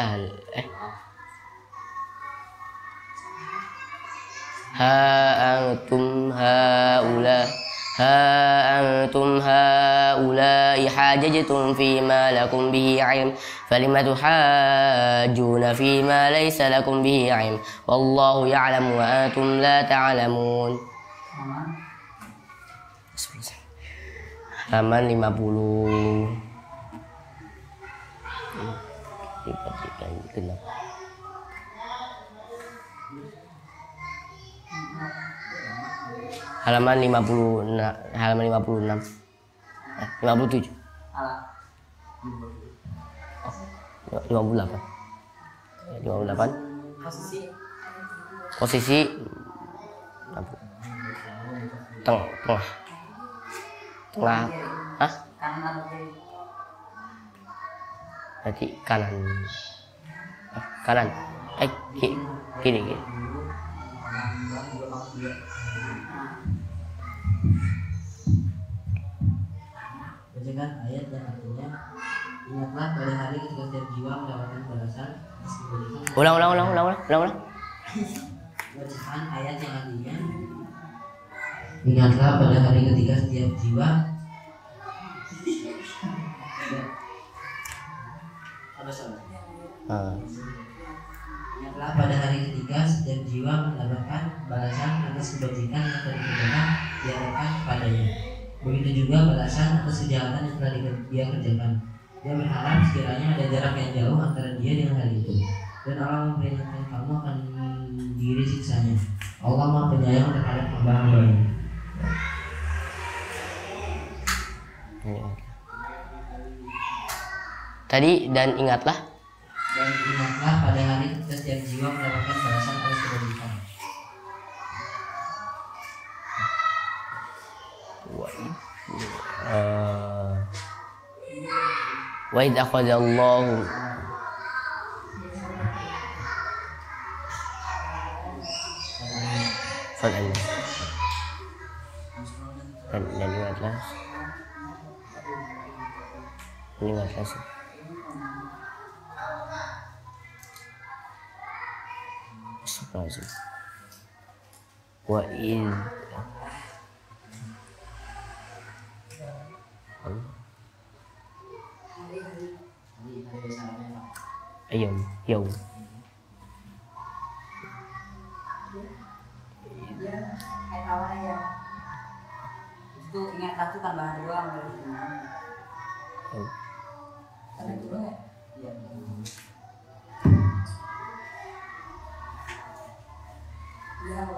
ha antum haula hajajtum fima lakum bihi ilm falima tuhajjuna fima laysa lakum bihi ilm wallahu ya'lamu wa antum la ta'lamun. Halaman 50. Halaman 50, halaman 56. 57. 58. 58. Posisi tengah. Hah? Kanan atau kiri? Berarti kanan. Kanan. Kiri. Bacakan ayat yang artinya ingatlah pada hari ketika setiap jiwa mendapatkan balasan. Ulang. Bacaan ayat yang artinya ingatlah pada hari ketika setiap jiwa ingatlah pada hari ketika setiap jiwa mendapatkan balasan atas kebajikan yang telah dikerjakan diharapkan padanya. Begitu juga balasan atas kejahatan yang telah dia kerjakan. Dia berharap sekiranya ada jarak yang jauh antara dia dengan hal itu. Dan Allah memperingatkan kamu akan diri siksanya. Allah Maha Penyayang terhadap hamba-hambanya. Tadi dan ingatlah pada hari ketika setiap jiwa mendapatkan balasan atas kebajikan. Wa idh akhadallahu dan ingatlah sih. Wa in Yaum Ayat awalnya ya. Itu ingatlah itu tambahan doang dari semuanya. Ada itu doang ya? Iya.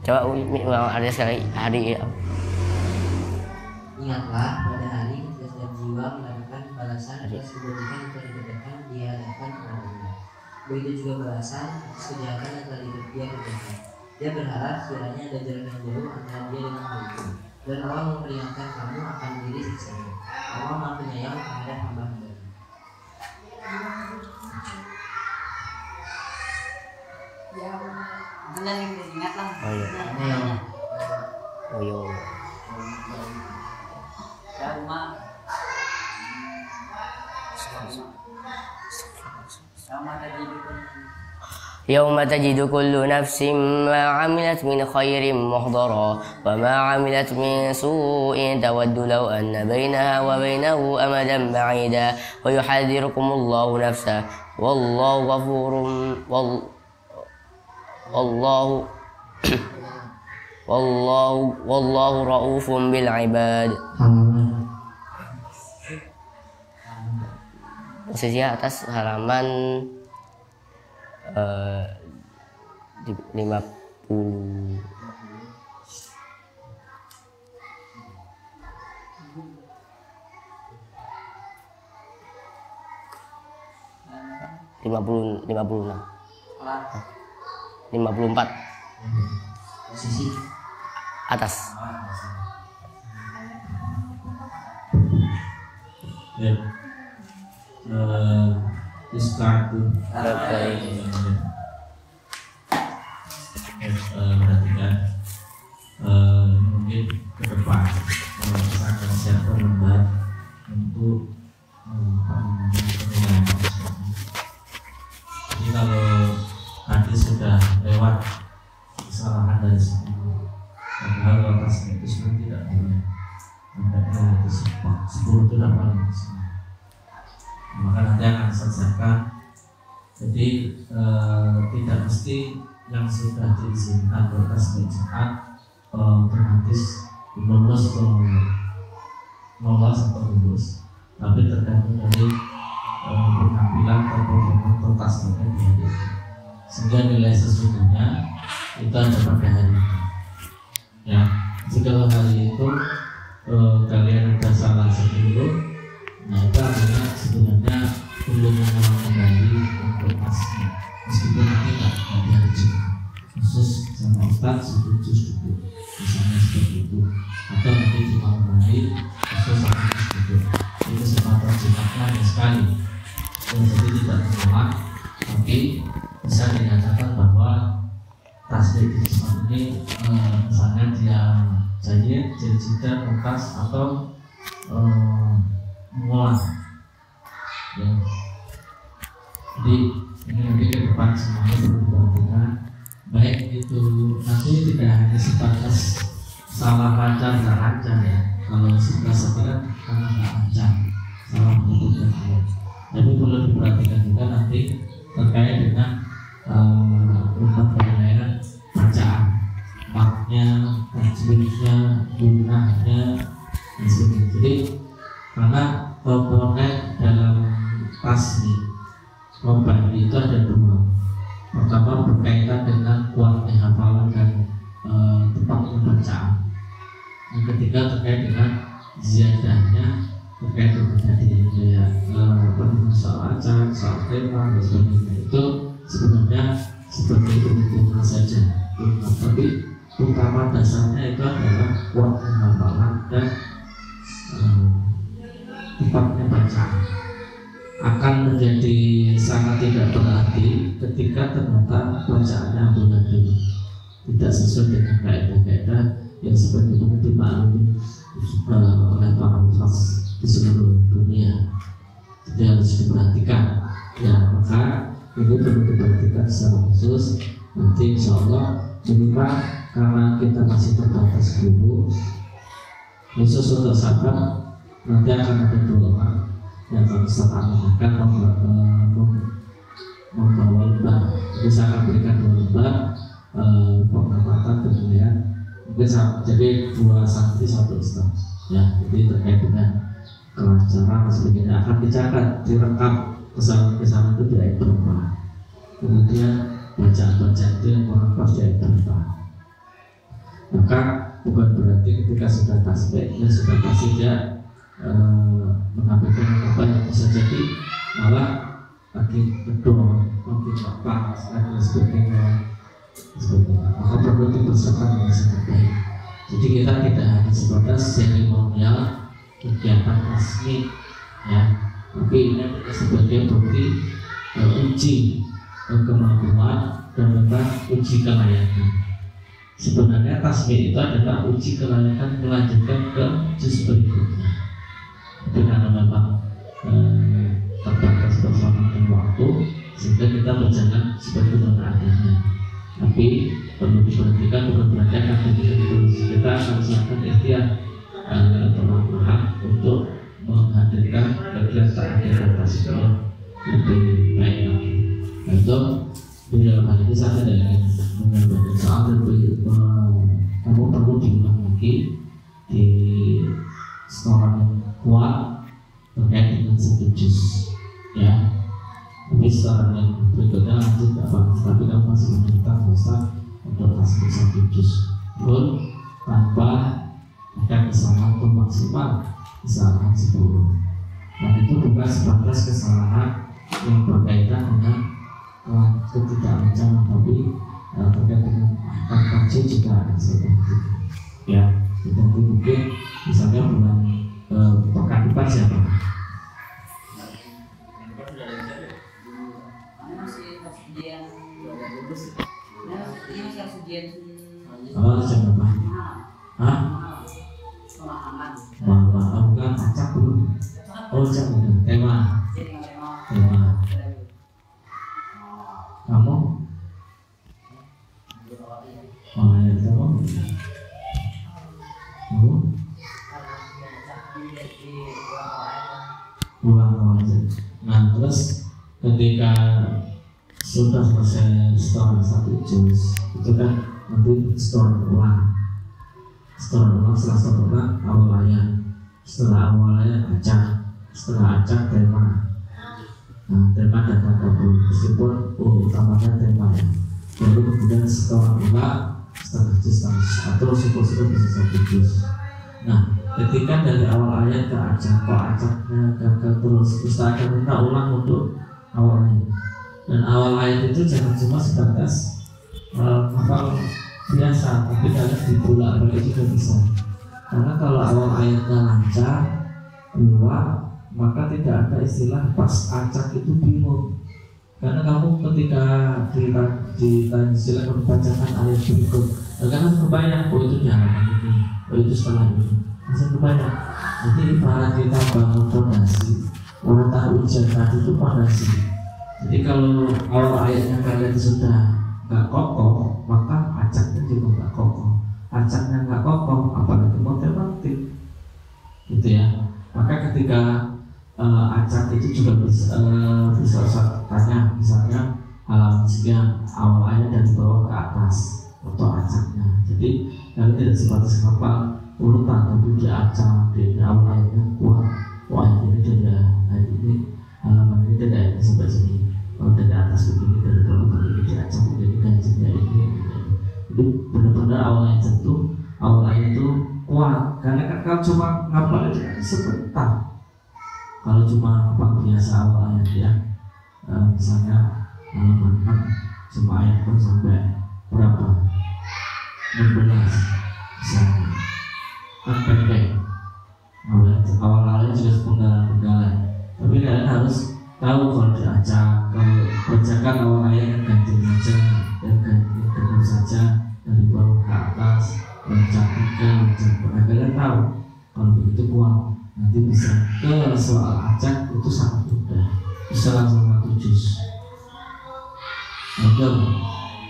Coba ada sekali hari ya. Ingatlah pada hari ketika setiap jiwa mendapatkan balasan atas kebajikan yang telah dikerjakan di hadapan padanya. Begitu juga balasan atas kejahatan yang telah dia kerjakan. Dia berharap sekiranya ada jarak yang jauh antara dia dengan hal itu. Dan Allah memperingatkan kamu akan diri siksanya. Allah Maha Penyayang terhadap hamba-hambanya. Ya, benar yang diingat lah. Oh iya. Ya rumah. يوم تجد كل نفس ما عملت من خير محضرا وما عملت من سوء تود لو أن بينها وبينه أمدا بعيدا ويحذركم الله نفسه والله غفور والله رؤوف بالعباد. Posisinya atas halaman 50. 56. Kelar. 54 Posisi atas. Ya. Start tuh. Perhatikan mungkin ke depan saya akan siapkan lembar untuk penilaian. Jadi kalau hadis sudah lewat kesalahan dari sini, padahal atasnya itu sebenarnya tidak boleh. Hendaknya hadis 10 itu dapat maksimal. Maka nanti akan saya siapkan. Jadi tidak mesti yang sudah diizinkan berkas Jumat otomatis lulus atau lolos atau lulus, tapi tergantung dari penampilan atau performa pertas mereka di hari itu, sehingga nilai sesungguhnya itu ada pada hari itu. Ya, jika hari itu kalian ada salah 10, nah itu artinya sebenarnya belum mengulang kembali untuk tasnya, meskipun nanti nggak di hari Jumat khusus sama Ustaz satu juz dulu, misalnya seperti itu, atau nanti di malam hari khusus satu juz dulu. Itu kesempatan Jumatnya hanya sekali, jadi tidak mengulang, tapi bisa dinyatakan bahwa tasbih di Jumat ini misalnya dia jahit, jilid, kertas atau mengulang. Ya. Jadi ini nanti ke depan semuanya perlu diperhatikan, baik itu nanti tidak hanya sebatas salah lancar dan lancar ya. Kalau sebelah sebelah karena nggak lancar, salah menyebutkan ayat, tapi perlu diperhatikan juga nanti terkait dengan umat penilaian bacaan, maknya, tajwidnya, gunahnya, dan sebagainya. Jadi karena komponen dalam tasbih robbani itu ada 2. Pertama berkaitan dengan kuatnya hafalan dan tepatnya bacaan. Yang ketiga terkait dengan ziyadahnya, terkait dengan tadi ya soal acara, soal tema dan sebagainya. Itu sebenarnya seperti itu saja. Tapi utama dasarnya itu adalah kuatnya hafalan dan tepatnya bacaan. Akan menjadi sangat tidak berarti ketika ternyata bacaannya amburadul, tidak sesuai dengan kaidah-kaidah yang sebagaimana dimaklumi oleh para ulama di seluruh dunia. Jadi harus diperhatikan. Ya, maka ini perlu diperhatikan secara khusus. Nanti insya Allah minimal karena kita masih terbatas dulu, khusus untuk sahabat nanti akan ada 2 orang yang akan seakan-akan membawa lembar. Jadi saya akan berikan 2 lembar pengamatan penilaian, mungkin jadi 2 santri 1 ustaz. Ya, jadi terkait dengan kelancaran sebagainya akan dicatat, direkam kesalahan-kesalahan itu di ayat berapa, kemudian bacaan-bacaan itu yang kurang pas di ayat berapa. Maka bukan berarti ketika sudah tasbihnya sudah pasti dia mengambilkan apa yang bisa jadi malah lagi kedor, lagi panas, dan sebagainya. Maka perlu dipersiapkan dengan sangat baik. Jadi kita tidak hanya sebatas seremonial kegiatan resmi, ya, tapi ini sebagai bukti uji kemampuan dan tentang uji kelayakan. Sebenarnya tasbih itu adalah uji kelayakan melanjutkan ke juz berikutnya. Tapi karena memang terbatas bersama dengan waktu, sehingga kita berjalan sebagaimana adanya. Tapi perlu diperhatikan bukan berarti akan begitu. Kita akan usahakan ikhtiar teman-teman untuk menghadirkan kegiatan tasbih lebih baik lagi. Untuk di dalam hal ini saya tidak ingin menyampaikan soal lebih, kamu perlu diulang lagi di sekolah yang kuat terkait dengan 1 juz, ya. Tapi sekarang yang berikutnya lanjut gak apa, tapi kamu masih meminta Ustaz untuk tasbih 1 juz pun tanpa ada kesalahan atau maksimal kesalahan 10. Dan itu bukan sebatas kesalahan yang berkaitan dengan ketidaklancaran, tapi terkait dengan kaji juga ada seperti itu. Ya, jadi mungkin misalnya bulan pekan depan siapa? Jam berapa? Hah? Mama, bukan acak dulu. Oh, jam udah. Tema. Kamu? Oh ya, kamu? Kamu? Ulang aja. Nah, terus ketika sudah selesai store satu juz, itu kan nanti store ulang setelah store ulang awal ayat, setelah awal ayat acak, setelah acak tema. Nah, tema dan tadabbur meskipun utamanya tema ya. Lalu kemudian setelah ulang setengah juz terus syukur bisa satu juz. Nah, ketika dari awal ayat ke acak, kok acaknya gagal terus akan minta ulang untuk awal ayat. Dan awal ayat itu jangan cuma sebatas hafal biasa, tapi kalian dibolak balik juga bisa. Karena kalau awal ayatnya lancar, luar, maka tidak ada istilah pas acak itu bingung. Karena kamu ketika ditanya silakan membacakan ayat berikut, kan kebanyakan oh itu jangan ini, oh itu setelah ini, masih kebanyakan. Jadi ibarat kita bangun fondasi, urutan ujian tadi itu fondasi. Jadi kalau awal ayatnya kalian sudah nggak kokoh, maka acaknya juga nggak kokoh. Acaknya nggak kokoh, apalagi matematik, gitu ya. Maka ketika acak itu juga bisa tanya, misalnya halaman sekian awal ayat dari bawah ke atas untuk acaknya. Jadi kalian tidak sebatas hafal urutan, tapi diacak di awal ayatnya kuat. Wah ini dari ayat ini, halaman ini dari ayat sampai sini. Kalau dari atas begini, dari bawah begini, diacak begini, kajiannya ini. Jadi benar-benar awal ayat itu kuat. Karena kan kalau cuma ngapal itu kan sebentar. Kalau cuma ngapal biasa awal ayat ya, misalnya halaman 6 cuma ayat pun sampai berapa? 16 misalnya. Kan pendek. Awal ayat juga sepenggalan-penggalan. Tapi kalian harus tahu kalau diacak, kalau bacakan awal ayat yang ganti saja, yang ganti saja dari bawah ke atas, baca 3, baca 4. Kalian tahu kalau begitu kuat, nanti bisa ke soal acak itu sangat mudah, bisa langsung 1 juz. Betul.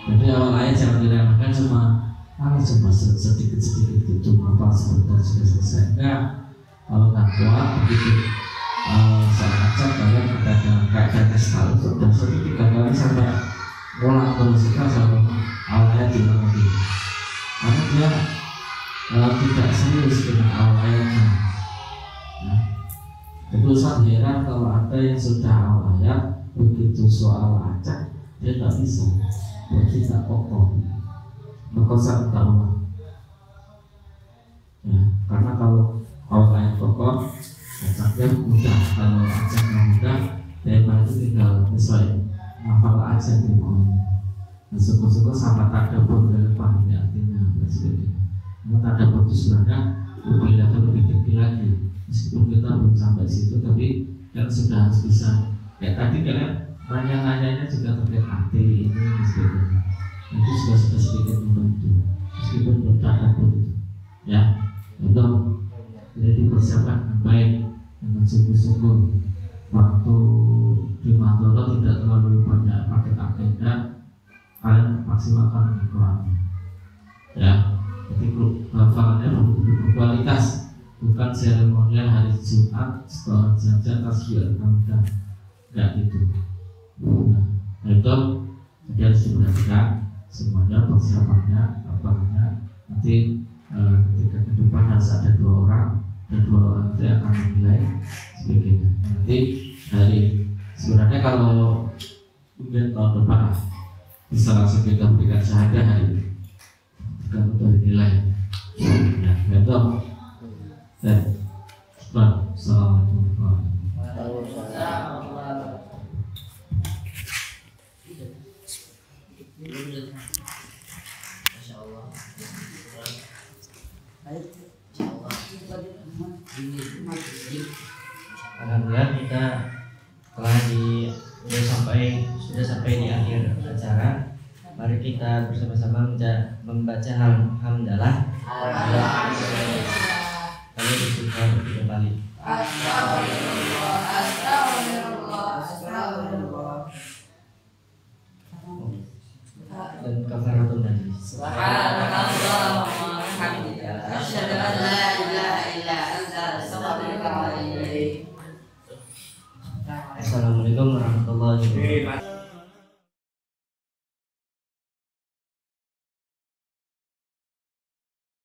Jadi awal ayat jangan diremehkan cuma sedikit-sedikit itu apa sebentar sudah selesai. Enggak, kalau nggak kuat begitu soal acak kalian ada kayak tes tahu sudah 3 kali sampai ulang terus kita sama awal ayat diulang lagi. Karena dia tidak serius dengan awal ayatnya. Jadi Ustaz heran kalau ada yang sudah awal ayat begitu soal acak dia tidak bisa, berarti tidak kokoh. Maka saya minta ulang. Ya, karena kalau awal ayat kokoh, acaknya mudah. Kalau acaknya mudah, tema itu tinggal sesuai hafal aja di buku. Syukur-syukur sama tadabbur dari pahami artinya dan sebagainya. Karena tadabbur itu sebenarnya lebih tinggi lagi. Meskipun kita belum sampai situ, tapi kan sudah harus bisa. Ya tadi kalian nanya-nanyanya juga terkait hati ini dan sebagainya. Itu sudah sedikit membantu. Meskipun belum tadabbur itu. Ya, itu jadi dipersiapkan dengan baik dengan sungguh-sungguh. Waktu di Mandoro tidak terlalu banyak pakai agenda, kalian maksimalkan Al-Quran. Ya, jadi hafalannya berkualitas, bukan seremonial hari Jumat setelah saja tasbih al-hamdah, enggak gitu. Nah, itu jadi harus diperhatikan semuanya persiapannya, apanya nanti ketika ke depan harus ada 2 orang dan 2 orang itu akan menilai sebagainya. Nanti dari sebenarnya kalau mungkin tahun depan bisa langsung kita berikan syahadah hari ini kalau dari nilai. Ya, betul. Assalamualaikum warahmatullahi wabarakatuh. Alhamdulillah kita sudah sampai di akhir acara. Mari kita bersama-sama membaca hamdalah. Lalu istighfar 3 kali. Dan kafaratul majlis. Assalamualaikum warahmatullahi wabarakatuh.